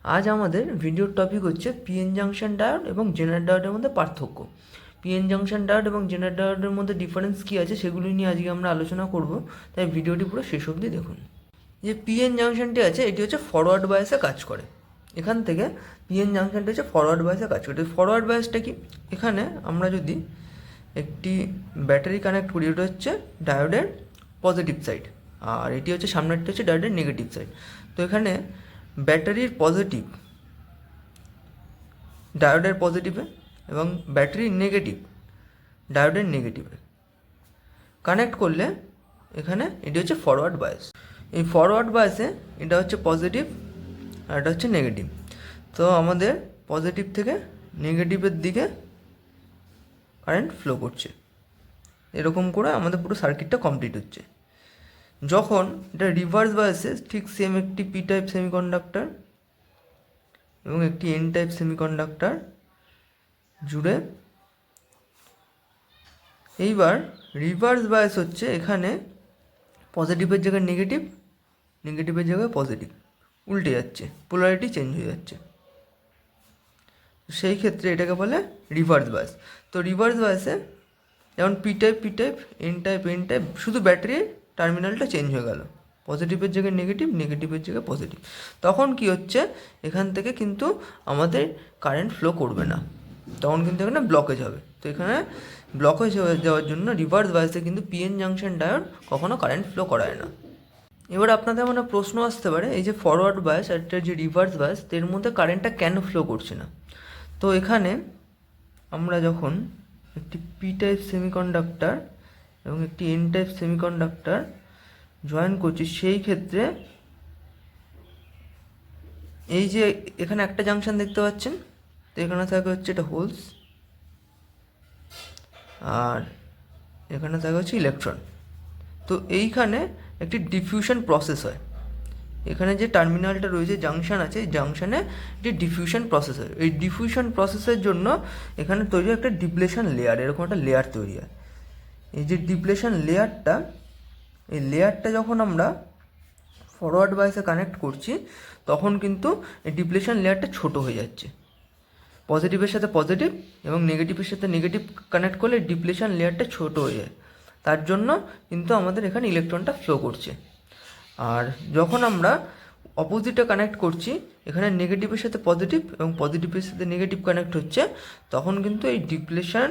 আজ আমাদের ভিডিওর টপিক হচ্ছে পিএন জাংশন ডায়োড এবং জেনার ডায়োডের মধ্যে পার্থক্য। পিএন জাংশন ডায়োড এবং জেনার ডায়োডের মধ্যে ডিফারেন্স কী আছে সেগুলি নিয়ে আজকে আমরা আলোচনা করব, তাই ভিডিওটি পুরো শেষ অবধি দেখুন। যে পিএন জাংশনটি আছে এটি হচ্ছে ফরওয়ার্ড বায়াসে কাজ করে। এখান থেকে পিএন জাংশনটি হচ্ছে ফরওয়ার্ড বায়াসে কাজ করে। ফরওয়ার্ড বায়াসটা কি? এখানে আমরা যদি একটি ব্যাটারি কানেক্ট করি, এটা হচ্ছে ডায়োডের পজিটিভ সাইড, আর এটি হচ্ছে সামনেরটা হচ্ছে ডায়োডের নেগেটিভ সাইড। তো এখানে ব্যাটারির পজিটিভ ডায়োডের পজিটিভে এবং ব্যাটারির নেগেটিভ ডায়োডের নেগেটিভে কানেক্ট করলে এখানে এটি হচ্ছে ফরওয়ার্ড বায়াস। এই ফরওয়ার্ড বায়াসে এটা হচ্ছে পজিটিভ আর এটা হচ্ছে নেগেটিভ। তো আমাদের পজিটিভ থেকে নেগেটিভের দিকে কারেন্ট ফ্লো করছে, এরকম করে আমাদের পুরো সার্কিটটা কমপ্লিট হচ্ছে। যখন এটা রিভার্স বায়াসে ঠিক সেম একটি পি টাইপ সেমিকন্ডাক্টর এবং একটি এন টাইপ সেমিকন্ডাক্টর জুড়ে, এইবার রিভার্স বায়াস হচ্ছে এখানে পজিটিভের জায়গায় নেগেটিভ, নেগেটিভের জায়গায় পজিটিভ উল্টে যাচ্ছে, পোলারিটি চেঞ্জ হয়ে যাচ্ছে। সেই ক্ষেত্রে এটাকে বলে রিভার্স বায়াস। তো রিভার্স বায়াসে যেমন পি টাইপ এন টাইপ শুধু ব্যাটারির টার্মিনালটা চেঞ্জ হয়ে গেল, পজিটিভের জায়গায় নেগেটিভ, নেগেটিভের জায়গায় পজিটিভ। তখন কি হচ্ছে, এখান থেকে কিন্তু আমাদের কারেন্ট ফ্লো করবে না, তখন কিন্তু এখানে ব্লকেজ হবে। তো এখানে ব্লকেজ হয়ে যাওয়ার জন্য রিভার্স বায়াসে কিন্তু পিএন জাংশন ডায়োড কখনো কারেন্ট ফ্লো করায় না। এবার আপনাদের মনে প্রশ্ন আসতে পারে, এই যে ফরওয়ার্ড বায়াস আর একটা যে রিভার্স বায়াস, এর মধ্যে কারেন্টটা কেন ফ্লো করছে না? তো এখানে আমরা যখন একটি পি টাইপ সেমিকন্ডাক্টর এবং একটি এন টাইপ সেমিকন্ডাক্টর জয়েন করছি, সেই ক্ষেত্রে এই যে এখানে একটা জাংশন দেখতে পাচ্ছেন, তো এখানে থাকে হচ্ছে এটা হোলস, আর এখানে থাকে হচ্ছে ইলেকট্রন। তো এইখানে একটি ডিফিউশন প্রসেস হয়। এখানে যে টার্মিনালটা রয়েছে, জাংশন আছে, এই জাংশনে একটি ডিফিউশন প্রসেস হয়। এই ডিফিউশন প্রসেসের জন্য এখানে তৈরি হয় একটা ডিপ্লেশন লেয়ার, এরকম একটা লেয়ার তৈরি হয়। এই যে ডিপ্লেশন লেয়ারটা, এই লেয়ারটা যখন আমরা ফরওয়ার্ড বায়াসে কানেক্ট করছি, তখন কিন্তু এই ডিপ্লেশন লেয়ারটা ছোট হয়ে যাচ্ছে। পজিটিভের সাথে পজিটিভ এবং নেগেটিভের সাথে নেগেটিভ কানেক্ট করলে ডিপ্লেশন লেয়ারটা ছোট হয়ে যায়, তার জন্য কিন্তু আমাদের এখানে ইলেকট্রনটা ফ্লো করছে। আর যখন আমরা অপোজিটে কানেক্ট করছি, এখানে নেগেটিভের সাথে পজিটিভ এবং পজিটিভের সাথে নেগেটিভ কানেক্ট হচ্ছে, তখন কিন্তু এই ডিপ্লেশন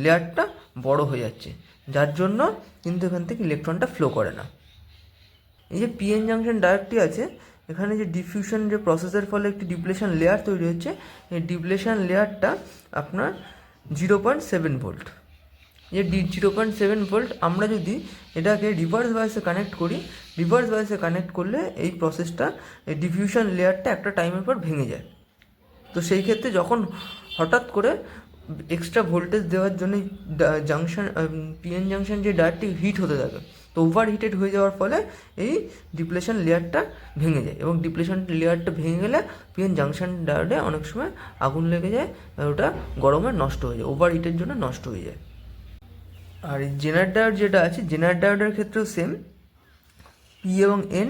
লেয়ারটা বড় হয়ে যাচ্ছে, যার জন্য কিন্তু এখান থেকে ইলেকট্রনটা ফ্লো করে না। এই যে পিএন জাংশন ডায়োডটি আছে, এখানে যে ডিফিউশন যে প্রসেসের ফলে একটি ডিপ্লেশন লেয়ার তৈরি হচ্ছে, এই ডিপ্লেশন লেয়ারটা আপনার 0.7 ভোল্ট। যে 0.7 ভোল্ট আমরা যদি এটাকে রিভার্স বায়াসে কানেক্ট করি, রিভার্স বায়াসে কানেক্ট করলে এই প্রসেসটা, এই ডিফিউশন লেয়ারটা একটা টাইমের পর ভেঙে যায়। তো সেই ক্ষেত্রে যখন হঠাৎ করে এক্সট্রা ভোল্টেজ দেওয়ার জন্য জাংশন পিএন জাংশন যে ডায়োডটি হিট হতে থাকে, তো ওভার হিটেড হয়ে যাওয়ার ফলে এই ডিপ্লেশন লেয়ারটা ভেঙে যায়, এবং ডিপ্লেশন লেয়ারটা ভেঙে গেলে পিএন জাংশন ডায়োডে অনেক সময় আগুন লেগে যায়, ওটা গরমে নষ্ট হয়ে যায়, ওভার হিটের জন্য নষ্ট হয়ে যায়। আর এই জেনার ডায়োড যেটা আছে, জেনার ডায়োডের ক্ষেত্রেও সেম, পি এবং এন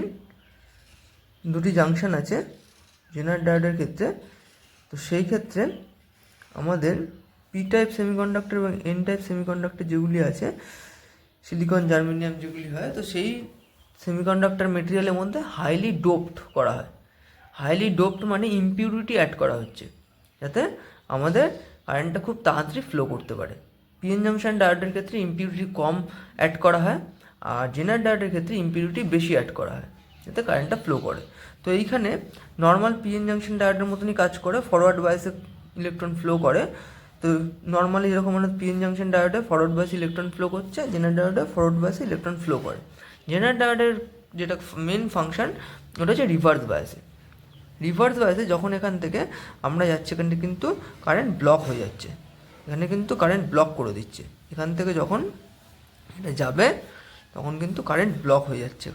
দুটি জাংশন আছে জেনার ডায়োডের ক্ষেত্রে। তো সেই ক্ষেত্রে আমাদের পি টাইপ সেমিকন্ডাক্টর এবং এন টাইপ সেমিকন্ডাক্টর যেগুলি আছে, সিলিকন জার্মেনিয়াম যেগুলি হয়, তো সেই সেমিকন্ডাক্টর মেটেরিয়ালের মধ্যে হাইলি ডোপড করা হয়। হাইলি ডোপড মানে ইমপিউরিটি অ্যাড করা হচ্ছে, যাতে আমাদের কারেন্টটা খুব তাড়াতাড়ি ফ্লো করতে পারে। পিএন জাংশন ডায়োডের ক্ষেত্রে ইমপিউরিটি কম অ্যাড করা হয়, আর জেনার ডায়োডের ক্ষেত্রে ইমপিউরিটি বেশি অ্যাড করা হয়, যাতে কারেন্টটা ফ্লো করে। তো এইখানে নর্মাল পিএন জাংশন ডায়োডের মতনই কাজ করে, ফরওয়ার্ড বায়াসে ইলেকট্রন ফ্লো করে। তো নর্মালি যেরকম মানে পিএন জাংশন ডায়োডে ফরওয়ার্ড বায়াসে ইলেকট্রন ফ্লো করছে, জেনার ডায়োডে ফরওয়ার্ড বায়াসে ইলেকট্রন ফ্লো করে। জেনার ডায়োডের যেটা মেন ফাংশন, ওটা হচ্ছে রিভার্স বায়াসে। রিভার্স বায়াসে যখন এখান থেকে আমরা যাচ্ছি, এখানে কিন্তু কারেন্ট ব্লক হয়ে যাচ্ছে, এখানে কিন্তু কারেন্ট ব্লক করে দিচ্ছে। এখান থেকে যখন এটা যাবে, তখন কিন্তু কারেন্ট ব্লক হয়ে যাচ্ছে,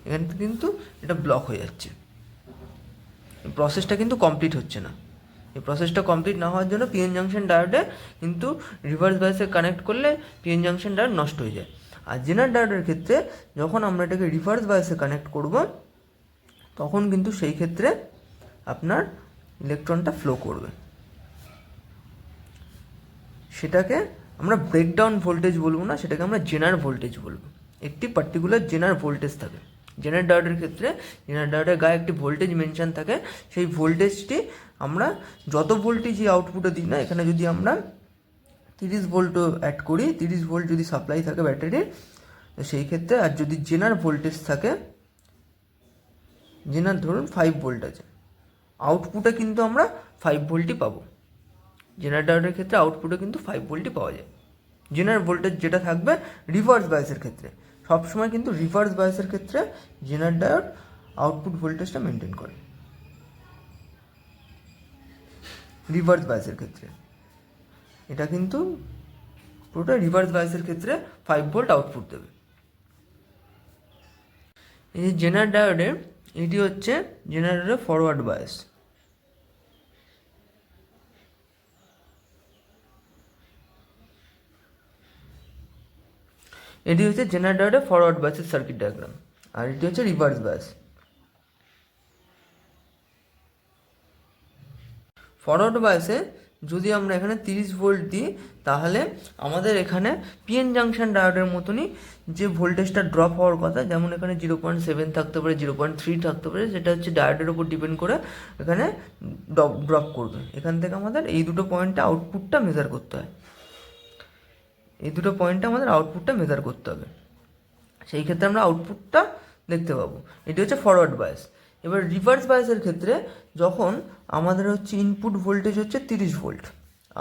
এখান থেকে কিন্তু এটা ব্লক হয়ে যাচ্ছে, প্রসেসটা কিন্তু কমপ্লিট হচ্ছে না। এই প্রসেসটা কমপ্লিট না হওয়ার জন্য পিএন জাংশন ডায়োডে কিন্তু রিভার্স বায়াসে কানেক্ট করলে পিএন জাংশন ডায়োড নষ্ট হয়ে যায়। আর জেনার ডায়োডের ক্ষেত্রে যখন আমরা এটাকে রিভার্স বায়াসে কানেক্ট করব, তখন কিন্তু সেই ক্ষেত্রে আপনার ইলেকট্রনটা ফ্লো করবে। সেটাকে আমরা ব্রেকডাউন ভোল্টেজ বলবো না, সেটাকে আমরা জেনার ভোল্টেজ বলবো। একটি পার্টিকুলার জেনার ভোল্টেজ থাকে জেনার ডায়োডের ক্ষেত্রে। জেনার ডায়োডের গায়ে একটি ভোল্টেজ মেনশন থাকে, সেই ভোল্টেজটি আমরা যত ভোল্টেজই আউটপুটে দিই না, এখানে যদি আমরা 30 ভোল্টও অ্যাড করি, 30 ভোল্ট যদি সাপ্লাই থাকে ব্যাটারির, তো সেই ক্ষেত্রে, আর যদি জেনার ভোল্টেজ থাকে, জেনার ধরুন 5 ভোল্ট আছে, আউটপুটে কিন্তু আমরা 5 ভোল্টই পাবো। জেনার ডায়োডের ক্ষেত্রে আউটপুটে কিন্তু 5 ভোল্টই পাওয়া যায়। জেনার ভোল্টেজ যেটা থাকবে রিভার্স বায়াসের ক্ষেত্রে, সবসময় কিন্তু রিভার্স বায়াসের ক্ষেত্রে জেনার ডায়োড আউটপুট ভোল্টেজটা মেনটেন করে। রিভার্স বায়াসের ক্ষেত্রে এটা কিন্তু পুরোটা রিভার্স বায়াসের ক্ষেত্রে 5 ভোল্ট আউটপুট দেবে। এই যে জেনার ডায়োডের, এটি হচ্ছে জেনার ডায়োডের ফরওয়ার্ড বায়াস। এটি হচ্ছে জেনার ডায়োডের ফরওয়ার্ড বায়াসের সার্কিট ডায়াগ্রাম, আর এটি হচ্ছে রিভার্স বায়াস। ফরওয়ার্ড বায়াসে যদি আমরা এখানে 30 ভোল্ট দিই, তাহলে আমাদের এখানে পিএন জাংশন ডায়োডের মতনই যে ভোল্টেজটা ড্রপ হওয়ার কথা, যেমন এখানে 0.7 থাকতে পারে, 0.3 থাকতে পারে, সেটা হচ্ছে ডায়োডের উপর ডিপেন্ড করে এখানে ড্রপ করবে। এখান থেকে আমাদের এই দুটো পয়েন্টে আউটপুটটা মেজার করতে হয়, এই দুটো পয়েন্টে আমাদের আউটপুটটা মেজার করতে হবে। সেই ক্ষেত্রে আমরা আউটপুটটা দেখতে পাবো। এটি হচ্ছে ফরওয়ার্ড বায়াস। এবার রিভার্স বায়াসের ক্ষেত্রে যখন আমাদের হচ্ছে ইনপুট ভোল্টেজ হচ্ছে 30 ভোল্ট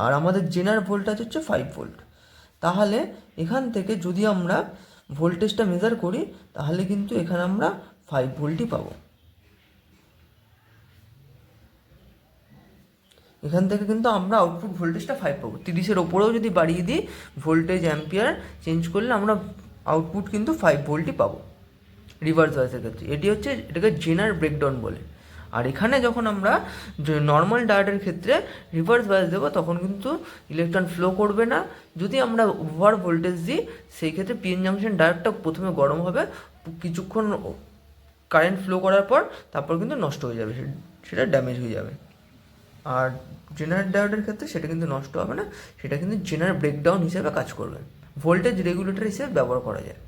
আর আমাদের জেনার ভোল্টেজ হচ্ছে 5 ভোল্ট, তাহলে এখান থেকে যদি আমরা ভোল্টেজটা মেজার করি, তাহলে কিন্তু এখানে আমরা 5 ভোল্টই পাবো। এখান থেকে কিন্তু আমরা আউটপুট ভোল্টেজটা 5 পাবো। 30-এর ওপরেও যদি বাড়িয়ে দিই, ভোল্টেজ অ্যাম্পিয়ার চেঞ্জ করলে আমরা আউটপুট কিন্তু 5 ভোল্টই পাবো রিভার্স বায়াসের ক্ষেত্রে। এটি হচ্ছে, এটাকে জেনার ব্রেকডাউন বলে। আর এখানে যখন আমরা নর্মাল ডায়োডের ক্ষেত্রে রিভার্স বায়াস দেবো, তখন কিন্তু ইলেকট্রন ফ্লো করবে না। যদি আমরা ওভার ভোল্টেজ দিই, সেই ক্ষেত্রে পিএন জাংশন ডায়োডটা প্রথমে গরম হবে, কিছুক্ষণ কারেন্ট ফ্লো করার পর তারপর কিন্তু নষ্ট হয়ে যাবে, সেটা ড্যামেজ হয়ে যাবে। আর জেনার ডায়োডের ক্ষেত্রে সেটা কিন্তু নষ্ট হবে না, সেটা কিন্তু জেনার ব্রেকডাউন হিসেবে কাজ করবে, ভোল্টেজ রেগুলেটর হিসেবে ব্যবহার করা যায়।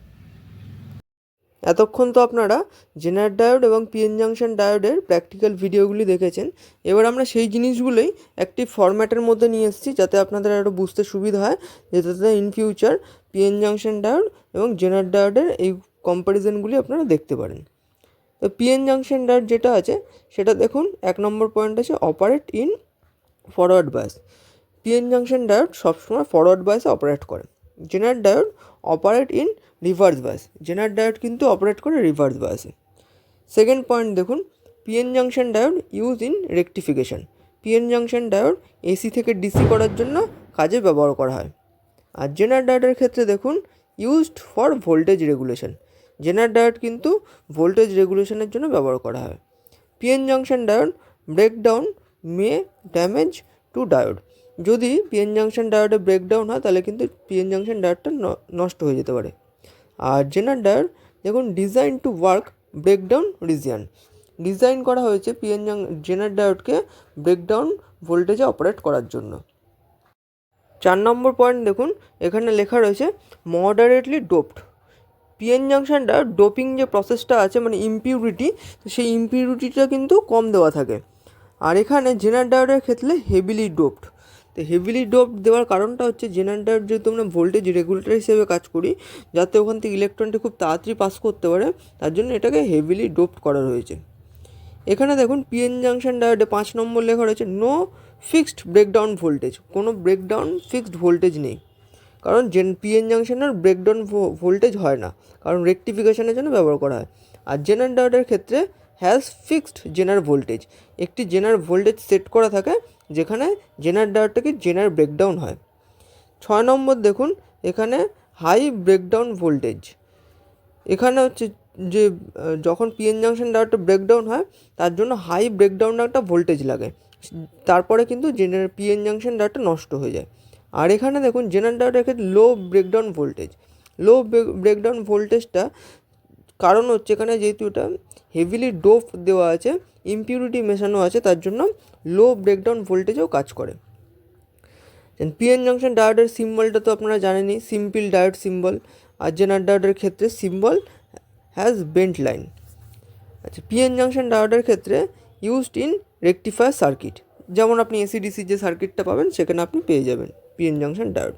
এতক্ষণ তো আপনারা জেনার ডায়োড এবং পিএন জাংশন ডায়োডের প্র্যাকটিক্যাল ভিডিওগুলি দেখেছেন। এবার আমরা সেই জিনিসগুলোই একটি ফরম্যাটের মধ্যে নিয়ে এসেছি, যাতে আপনাদের আরও বুঝতে সুবিধা হয়, যাতে in future PN junction diode এবং জেনার ডায়োডের এই কম্প্যারিজনগুলি আপনারা দেখতে পারেন। তো পিএন জাংশন ডায়োড যেটা আছে, সেটা দেখুন 1 নম্বর পয়েন্ট আছে operate in forward bias. PN junction diode সবসময় ফরওয়ার্ড বায়াসে অপারেট করে। Zener diode operate in reverse bias, zener diode কিন্তু অপারেট করে রিভার্স বায়াসে। সেকেন্ড পয়েন্ট দেখুন, PN junction diode use in rectification. PN junction diode AC থেকে DC করার জন্য কাজে ব্যবহার করা হয়। আর জেনার ডায়োডের ক্ষেত্রে দেখুন used for voltage regulation. Zener diode কিন্তু ভোল্টেজ রেগুলেশনের জন্য ব্যবহার করা হয়। PN junction diode breakdown may damage to diode. যদি পিএন জাংশন ডায়োডে ব্রেকডাউন হয়, তাহলে কিন্তু পিএন জাংশন ডায়োডটা নষ্ট হয়ে যেতে পারে। আর জেনার ডায়োড দেখুন design to work breakdown region. Design করা হয়েছে জেনার ডায়োডকে ব্রেকডাউন ভোল্টেজে অপারেট করার জন্য। 4 নম্বর পয়েন্ট দেখুন, এখানে লেখা রয়েছে moderately doped. PN junction diode doping যে প্রসেসটা আছে, মানে ইমপিউরিটি, তো সেই ইমপিউরিটিটা কিন্তু কম দেওয়া থাকে। আর এখানে জেনার ডায়োডের ক্ষেত্রে হেভিলি ডোপড। তো হেভিলি ডোপড দেওয়ার কারণটা হচ্ছে, জেনার ডায়োড যেহেতু আমরা ভোল্টেজ রেগুলেটর হিসেবে কাজ করি, যাতে ওখান থেকে ইলেকট্রনটি খুব তাড়াতাড়ি পাস করতে পারে, তার জন্য এটাকে হেভিলি ডোপড করা হয়েছে। এখানে দেখুন পিএন জাংশন ডায়োডে 5 নম্বর লেখা রয়েছে নো ফিক্সড ব্রেকডাউন ভোল্টেজ। কোনো ব্রেকডাউন ফিক্সড ভোল্টেজ নেই, কারণ পিএন জাংশনের ব্রেকডাউন ভোল্টেজ হয় না, কারণ রেকটিফিকেশনের জন্য ব্যবহার করা হয়। আর জেনার ডায়োডের ক্ষেত্রে হ্যাজ ফিক্সড জেনার ভোল্টেজ। একটি জেনার ভোল্টেজ সেট করা থাকে, যেখানে জেনার ডায়োডটাকে জেনার ব্রেকডাউন হয়। 6 নম্বর দেখুন, এখানে হাই ব্রেকডাউন ভোল্টেজ। এখানে হচ্ছে যে যখন পিএন জাংশন ডায়োডটা ব্রেকডাউন হয়, তার জন্য হাই ব্রেকডাউন একটা ভোল্টেজ লাগে, তারপরে কিন্তু পিএন জাংশন ডায়োডটা নষ্ট হয়ে যায়। আর এখানে দেখুন জেনার ডায়োডের ক্ষেত্রে লো ব্রেকডাউন ভোল্টেজ। লো ব্রেকডাউন ভোল্টেজটা কারণ হচ্ছে এখানে যেহেতু এটা হেভিলি ডোপ দেওয়া আছে, ইমপিউরিটি মেশানো আছে, তার জন্য লো ব্রেকডাউন ভোল্টেজেও কাজ করে। পিএন জাংশন ডায়োডের সিম্বলটা তো আপনারা জানেনই, সিম্পল ডায়োড সিম্বল। আর জেনার ডায়োডের ক্ষেত্রে সিম্বল হ্যাজ বেন্ট লাইন। আচ্ছা, পিএন জাংশন ডায়োডের ক্ষেত্রে ইউজড ইন রেকটিফায়ার সার্কিট, যেমন আপনি এসিডিসি যে সার্কিটটা পাবেন সেখানে আপনি পেয়ে যাবেন পিএন জাংশন ডায়োড।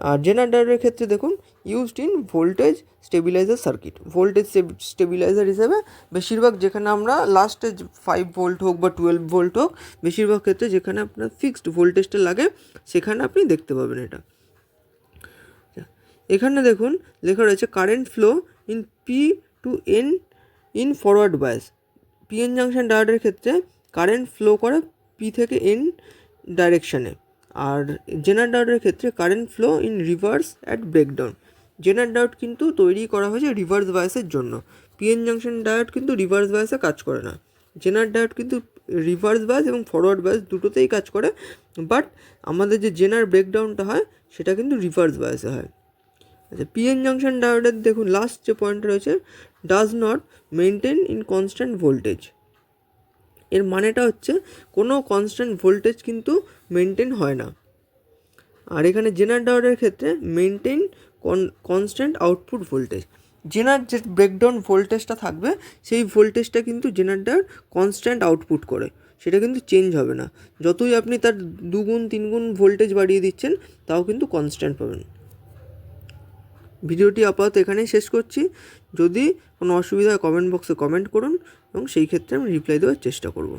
আর জেনার ডায়োডের ক্ষেত্রে দেখুন used in voltage stabiliser circuit. Voltage stabiliser হিসেবে বেশিরভাগ, যেখানে আমরা লাস্টে 5 ভোল্ট হোক বা 12 ভোল্ট হোক, বেশিরভাগ ক্ষেত্রে যেখানে আপনার ফিক্সড ভোল্টেজটা লাগে সেখানে আপনি দেখতে পাবেন এটা। এখানে দেখুন লেখা রয়েছে current flow in P to N in forward bias. PN junction ডায়োডের ক্ষেত্রে কারেন্ট ফ্লো করে পি থেকে এন ডাইরেকশানে। আর জেনার ডায়োডের ক্ষেত্রে current flow in reverse at breakdown. Zener diode কিন্তু তৈরি করা হয়েছে রিভার্স বায়াসের জন্য। পিএন জাংশন ডায়োড কিন্তু রিভার্স বায়াসে কাজ করে না। জেনার ডায়োড কিন্তু রিভার্স বায়াস এবং ফরওয়ার্ড বায়াস দুটোতেই কাজ করে, বাট আমাদের যে জেনার ব্রেকডাউনটা হয় সেটা কিন্তু রিভার্স বায়াসে হয়। আচ্ছা, পিএন জাংশন ডায়োডের দেখুন লাস্ট যে পয়েন্ট রয়েছে, does not maintain in constant voltage. এর মানেটা হচ্ছে কোনো কনস্ট্যান্ট ভোল্টেজ কিন্তু মেনটেন হয় না। আর এখানে জেনার ডায়োডের ক্ষেত্রে মেনটেন কনস্ট্যান্ট আউটপুট ভোল্টেজ। জেনার যে ব্রেকডাউন ভোল্টেজটা থাকবে সেই ভোল্টেজটা কিন্তু জেনার ডায়োড কনস্ট্যান্ট আউটপুট করে, সেটা কিন্তু চেঞ্জ হবে না। যতই আপনি তার 2 গুণ 3 গুণ ভোল্টেজ বাড়িয়ে দিচ্ছেন তাও কিন্তু কনস্ট্যান্ট পাবেন। ভিডিওটি আপাতত এখানেই শেষ করছি। যদি কোনো অসুবিধা হয় কমেন্ট বক্সে কমেন্ট করুন এবং সেই ক্ষেত্রে আমি রিপ্লাই দেওয়ার চেষ্টা করব।